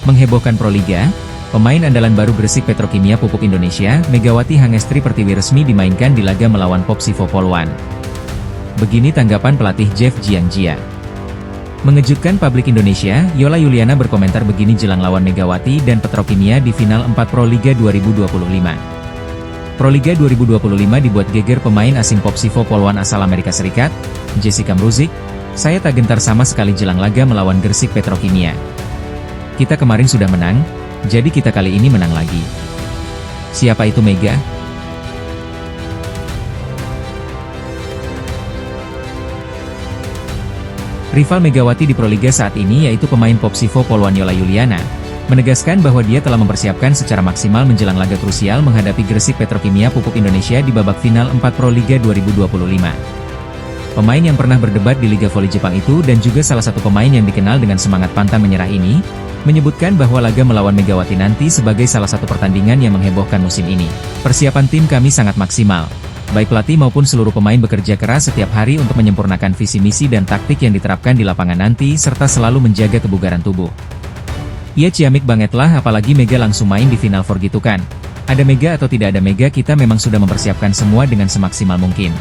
Menghebohkan Proliga, pemain andalan baru Gresik Petrokimia Pupuk Indonesia, Megawati Hangestri Pertiwi resmi dimainkan di laga melawan Popsivo Poluan. Begini tanggapan pelatih Jeff Jiangjia. Mengejutkan publik Indonesia, Yola Yuliana berkomentar begini jelang lawan Megawati dan Petrokimia di final 4 Proliga 2025. Proliga 2025 dibuat geger pemain asing Popsivo Poluan asal Amerika Serikat, Jessica Mruzik. Saya tak gentar sama sekali jelang laga melawan Gresik Petrokimia. Kita kemarin sudah menang, jadi kita kali ini menang lagi. Siapa itu Mega? Rival Megawati di Proliga saat ini yaitu pemain Popsivo Poluan Yola Yuliana, menegaskan bahwa dia telah mempersiapkan secara maksimal menjelang laga krusial menghadapi Gresik Petrokimia Pupuk Indonesia di babak final 4 Proliga 2025. Pemain yang pernah berdebat di Liga Voli Jepang itu dan juga salah satu pemain yang dikenal dengan semangat pantang menyerah ini, menyebutkan bahwa laga melawan Megawati nanti sebagai salah satu pertandingan yang menghebohkan musim ini. Persiapan tim kami sangat maksimal. Baik pelatih maupun seluruh pemain bekerja keras setiap hari untuk menyempurnakan visi misi dan taktik yang diterapkan di lapangan nanti serta selalu menjaga kebugaran tubuh. Ia ciamik banget lah, apalagi Mega langsung main di final 4 gitu kan. Ada Mega atau tidak ada Mega, kita memang sudah mempersiapkan semua dengan semaksimal mungkin.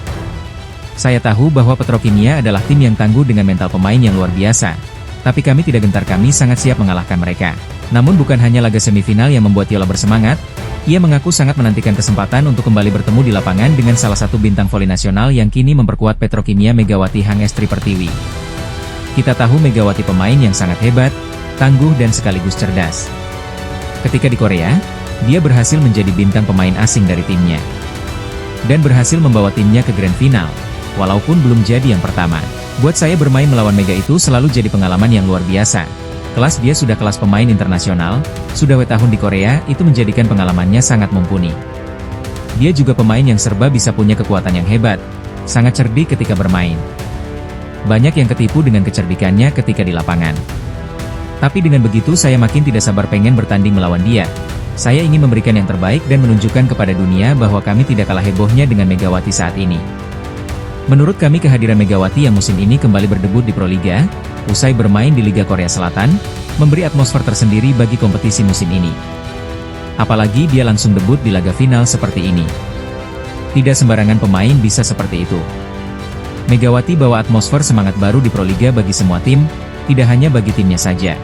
Saya tahu bahwa Petrokimia adalah tim yang tangguh dengan mental pemain yang luar biasa. Tapi kami tidak gentar, kami sangat siap mengalahkan mereka. Namun bukan hanya laga semifinal yang membuat Yola bersemangat, ia mengaku sangat menantikan kesempatan untuk kembali bertemu di lapangan dengan salah satu bintang voli nasional yang kini memperkuat Petrokimia, Megawati Hangestri Pertiwi. Kita tahu Megawati pemain yang sangat hebat, tangguh dan sekaligus cerdas. Ketika di Korea, dia berhasil menjadi bintang pemain asing dari timnya. Dan berhasil membawa timnya ke grand final, walaupun belum jadi yang pertama. Buat saya bermain melawan Mega itu selalu jadi pengalaman yang luar biasa. Kelas dia sudah kelas pemain internasional, sudah tahun di Korea, itu menjadikan pengalamannya sangat mumpuni. Dia juga pemain yang serba bisa, punya kekuatan yang hebat, sangat cerdik ketika bermain. Banyak yang ketipu dengan kecerdikannya ketika di lapangan. Tapi dengan begitu saya makin tidak sabar pengen bertanding melawan dia. Saya ingin memberikan yang terbaik dan menunjukkan kepada dunia bahwa kami tidak kalah hebohnya dengan Megawati saat ini. Menurut kami kehadiran Megawati yang musim ini kembali berdebut di Proliga, usai bermain di Liga Korea Selatan, memberi atmosfer tersendiri bagi kompetisi musim ini. Apalagi dia langsung debut di laga final seperti ini. Tidak sembarangan pemain bisa seperti itu. Megawati bawa atmosfer semangat baru di Proliga bagi semua tim, tidak hanya bagi timnya saja.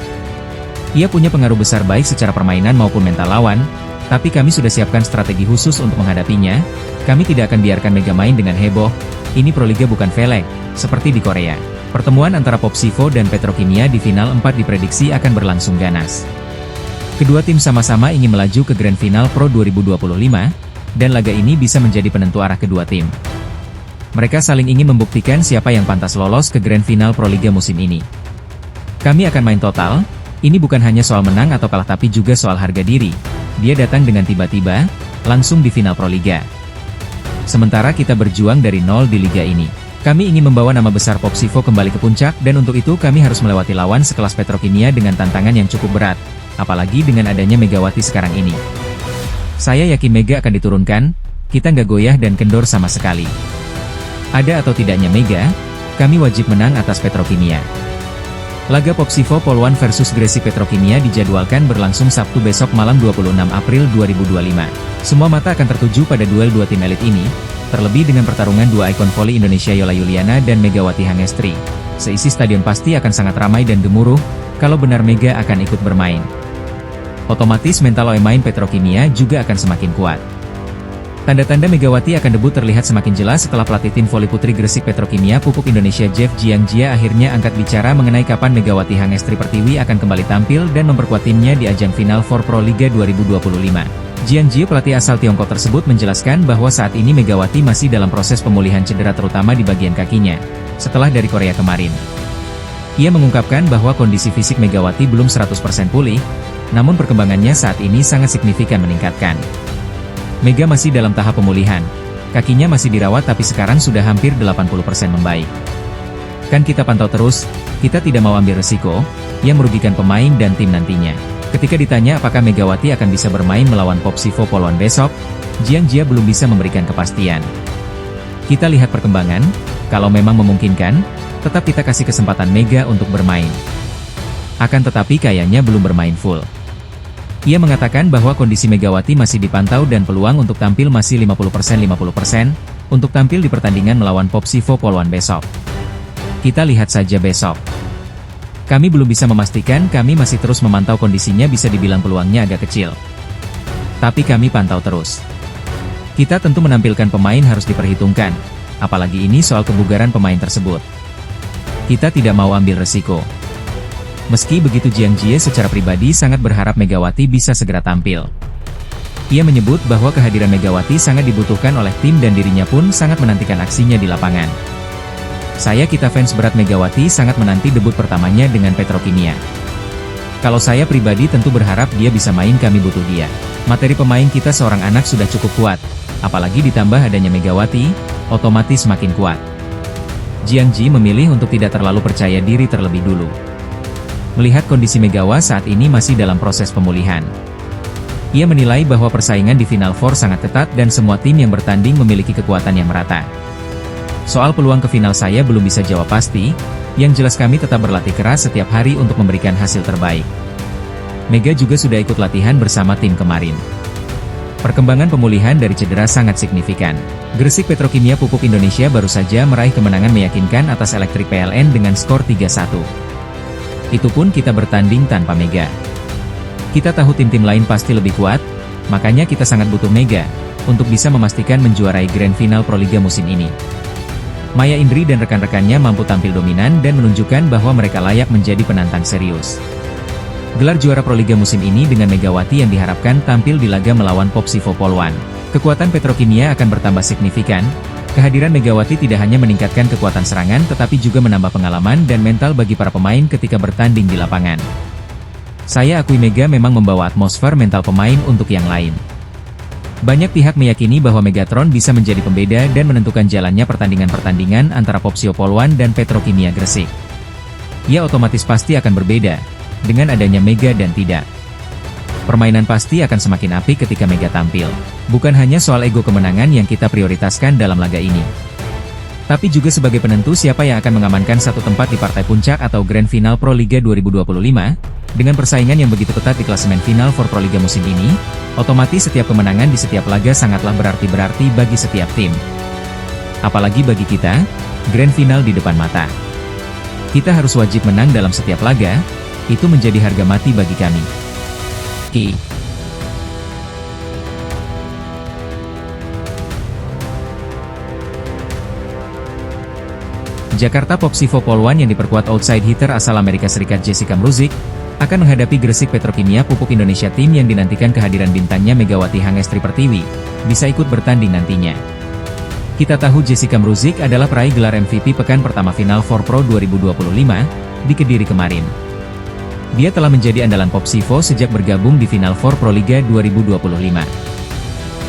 Ia punya pengaruh besar baik secara permainan maupun mental lawan, tapi kami sudah siapkan strategi khusus untuk menghadapinya. Kami tidak akan biarkan Mega main dengan heboh. Ini Proliga bukan velek, seperti di Korea. Pertemuan antara Popsivo dan Petrokimia di final 4 diprediksi akan berlangsung ganas. Kedua tim sama-sama ingin melaju ke Grand Final Pro 2025, dan laga ini bisa menjadi penentu arah kedua tim. Mereka saling ingin membuktikan siapa yang pantas lolos ke Grand Final Proliga musim ini. Kami akan main total, ini bukan hanya soal menang atau kalah tapi juga soal harga diri. Dia datang dengan tiba-tiba, langsung di final Proliga. Sementara kita berjuang dari nol di liga ini. Kami ingin membawa nama besar Popsivo kembali ke puncak dan untuk itu kami harus melewati lawan sekelas Petrokimia dengan tantangan yang cukup berat. Apalagi dengan adanya Megawati sekarang ini. Saya yakin Mega akan diturunkan, kita nggak goyah dan kendor sama sekali. Ada atau tidaknya Mega, kami wajib menang atas Petrokimia. Laga Popsivo Poluan versus Gresik Petrokimia dijadwalkan berlangsung Sabtu besok malam 26 April 2025. Semua mata akan tertuju pada duel dua tim elit ini, terlebih dengan pertarungan dua ikon voli Indonesia Yola Yuliana dan Megawati Hangestri. Seisi stadion pasti akan sangat ramai dan gemuruh, kalau benar Mega akan ikut bermain. Otomatis mental pemain Petrokimia juga akan semakin kuat. Tanda-tanda Megawati akan debut terlihat semakin jelas setelah pelatih tim voli putri Gresik Petrokimia Pupuk Indonesia Jeff Jiangjia akhirnya angkat bicara mengenai kapan Megawati Hangestri Pertiwi akan kembali tampil dan memperkuat timnya di ajang final 4 Pro Liga 2025. Jiangjia, pelatih asal Tiongkok tersebut, menjelaskan bahwa saat ini Megawati masih dalam proses pemulihan cedera terutama di bagian kakinya, setelah dari Korea kemarin. Ia mengungkapkan bahwa kondisi fisik Megawati belum 100% pulih, namun perkembangannya saat ini sangat signifikan meningkatkan. Mega masih dalam tahap pemulihan. Kakinya masih dirawat tapi sekarang sudah hampir 80% membaik. Kan kita pantau terus, kita tidak mau ambil resiko yang merugikan pemain dan tim nantinya. Ketika ditanya apakah Megawati akan bisa bermain melawan Popsivo Poluan besok, Jiangjia belum bisa memberikan kepastian. Kita lihat perkembangan, kalau memang memungkinkan, tetap kita kasih kesempatan Mega untuk bermain. Akan tetapi kayaknya belum bermain full. Ia mengatakan bahwa kondisi Megawati masih dipantau dan peluang untuk tampil masih 50% untuk tampil di pertandingan melawan Popsivo Poluan besok. Kita lihat saja besok. Kami belum bisa memastikan, kami masih terus memantau kondisinya, bisa dibilang peluangnya agak kecil. Tapi kami pantau terus. Kita tentu menampilkan pemain harus diperhitungkan, apalagi ini soal kebugaran pemain tersebut. Kita tidak mau ambil resiko. Meski begitu, Jiang Jie secara pribadi sangat berharap Megawati bisa segera tampil. Ia menyebut bahwa kehadiran Megawati sangat dibutuhkan oleh tim dan dirinya pun sangat menantikan aksinya di lapangan. Kita fans berat Megawati sangat menanti debut pertamanya dengan Petrokimia. Kalau saya pribadi tentu berharap dia bisa main, kami butuh dia. Materi pemain kita seorang anak sudah cukup kuat, apalagi ditambah adanya Megawati, otomatis makin kuat. Jiang Jie memilih untuk tidak terlalu percaya diri terlebih dulu. Melihat kondisi Megawa saat ini masih dalam proses pemulihan. Ia menilai bahwa persaingan di Final Four sangat ketat dan semua tim yang bertanding memiliki kekuatan yang merata. Soal peluang ke final saya belum bisa jawab pasti, yang jelas kami tetap berlatih keras setiap hari untuk memberikan hasil terbaik. Mega juga sudah ikut latihan bersama tim kemarin. Perkembangan pemulihan dari cedera sangat signifikan. Gresik Petrokimia Pupuk Indonesia baru saja meraih kemenangan meyakinkan atas Elektrik PLN dengan skor 3-1. Itu pun kita bertanding tanpa Mega. Kita tahu tim-tim lain pasti lebih kuat, makanya kita sangat butuh Mega untuk bisa memastikan menjuarai Grand Final Proliga musim ini. Maya Indri dan rekan-rekannya mampu tampil dominan dan menunjukkan bahwa mereka layak menjadi penantang serius. Gelar juara Proliga musim ini dengan Megawati yang diharapkan tampil di laga melawan Popsivo Poluan. Kekuatan Petrokimia akan bertambah signifikan. Kehadiran Megawati tidak hanya meningkatkan kekuatan serangan tetapi juga menambah pengalaman dan mental bagi para pemain ketika bertanding di lapangan. Saya akui Mega memang membawa atmosfer mental pemain untuk yang lain. Banyak pihak meyakini bahwa Megatron bisa menjadi pembeda dan menentukan jalannya pertandingan-pertandingan antara Popsivo Poluan dan Petrokimia Gresik. Ia otomatis pasti akan berbeda dengan adanya Mega dan tidak. Permainan pasti akan semakin apik ketika Mega tampil. Bukan hanya soal ego kemenangan yang kita prioritaskan dalam laga ini, tapi juga sebagai penentu siapa yang akan mengamankan satu tempat di partai puncak atau Grand Final Pro Liga 2025. Dengan persaingan yang begitu ketat di klasemen Final for Proliga musim ini, otomatis setiap kemenangan di setiap laga sangatlah berarti bagi setiap tim. Apalagi bagi kita, Grand Final di depan mata. Kita harus wajib menang dalam setiap laga, itu menjadi harga mati bagi kami. Jakarta Popsivo Poluan yang diperkuat outside hitter asal Amerika Serikat Jessica Mruzik akan menghadapi Gresik Petrokimia Pupuk Indonesia, tim yang dinantikan kehadiran bintangnya Megawati Hangestri Pertiwi bisa ikut bertanding nantinya. Kita tahu Jessica Mruzik adalah peraih gelar MVP pekan pertama Final Four Pro 2025 di Kediri kemarin. Dia telah menjadi andalan Popsivo sejak bergabung di Final Four Proliga 2025.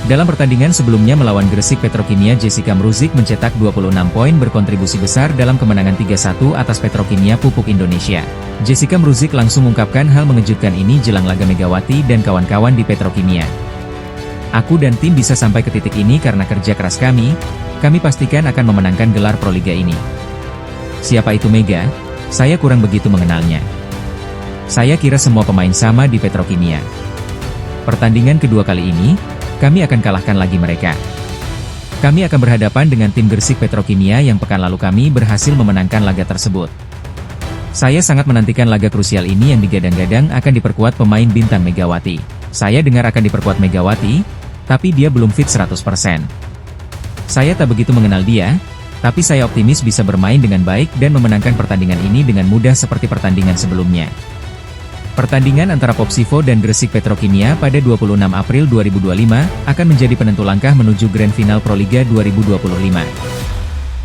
Dalam pertandingan sebelumnya melawan Gresik Petrokimia, Jessica Mruzik mencetak 26 poin, berkontribusi besar dalam kemenangan 3-1 atas Petrokimia Pupuk Indonesia. Jessica Mruzik langsung mengungkapkan hal mengejutkan ini jelang laga Megawati dan kawan-kawan di Petrokimia. Aku dan tim bisa sampai ke titik ini karena kerja keras kami pastikan akan memenangkan gelar Proliga ini. Siapa itu Mega? Saya kurang begitu mengenalnya. Saya kira semua pemain sama di Petrokimia. Pertandingan kedua kali ini, kami akan kalahkan lagi mereka. Kami akan berhadapan dengan tim Gresik Petrokimia yang pekan lalu kami berhasil memenangkan laga tersebut. Saya sangat menantikan laga krusial ini yang digadang-gadang akan diperkuat pemain bintang Megawati. Saya dengar akan diperkuat Megawati, tapi dia belum fit 100%. Saya tak begitu mengenal dia, tapi saya optimis bisa bermain dengan baik dan memenangkan pertandingan ini dengan mudah seperti pertandingan sebelumnya. Pertandingan antara Popsivo dan Gresik Petrokimia pada 26 April 2025 akan menjadi penentu langkah menuju Grand Final Proliga 2025.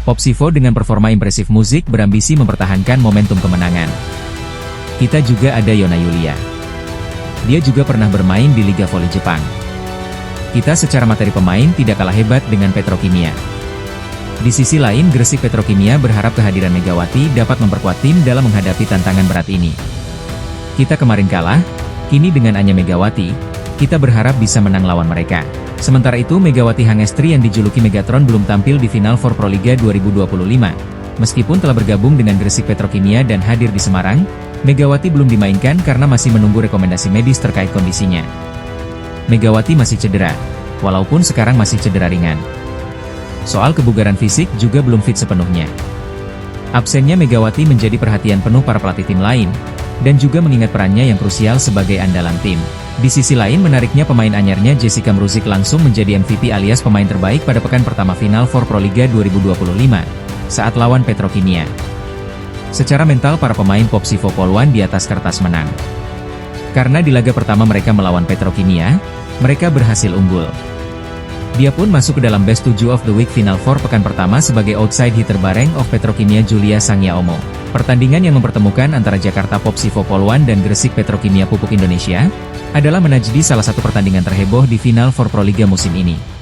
Popsivo dengan performa impresif Mruzik berambisi mempertahankan momentum kemenangan. Kita juga ada Yona Yulia. Dia juga pernah bermain di Liga Voli Jepang. Kita secara materi pemain tidak kalah hebat dengan Petrokimia. Di sisi lain, Gresik Petrokimia berharap kehadiran Megawati dapat memperkuat tim dalam menghadapi tantangan berat ini. Kita kemarin kalah, kini dengan hanya Megawati, kita berharap bisa menang lawan mereka. Sementara itu Megawati Hangestri yang dijuluki Megatron belum tampil di Final Four Proliga 2025. Meskipun telah bergabung dengan Gresik Petrokimia dan hadir di Semarang, Megawati belum dimainkan karena masih menunggu rekomendasi medis terkait kondisinya. Megawati masih cedera, walaupun sekarang masih cedera ringan. Soal kebugaran fisik juga belum fit sepenuhnya. Absennya Megawati menjadi perhatian penuh para pelatih tim lain, dan juga mengingat perannya yang krusial sebagai andalan tim. Di sisi lain menariknya pemain anyarnya Jessica Mruzik langsung menjadi MVP alias pemain terbaik pada pekan pertama Final Four Proliga 2025, saat lawan Petrokimia. Secara mental para pemain Popsivo Poluan di atas kertas menang. Karena di laga pertama mereka melawan Petrokimia, mereka berhasil unggul. Dia pun masuk ke dalam Best 7 of the Week Final Four pekan pertama sebagai outside hitter bareng of Petrokimia Julia Sangyaomo. Pertandingan yang mempertemukan antara Jakarta Popsivo Poluan dan Gresik Petrokimia Pupuk Indonesia, adalah menjadi salah satu pertandingan terheboh di Final Four Proliga musim ini.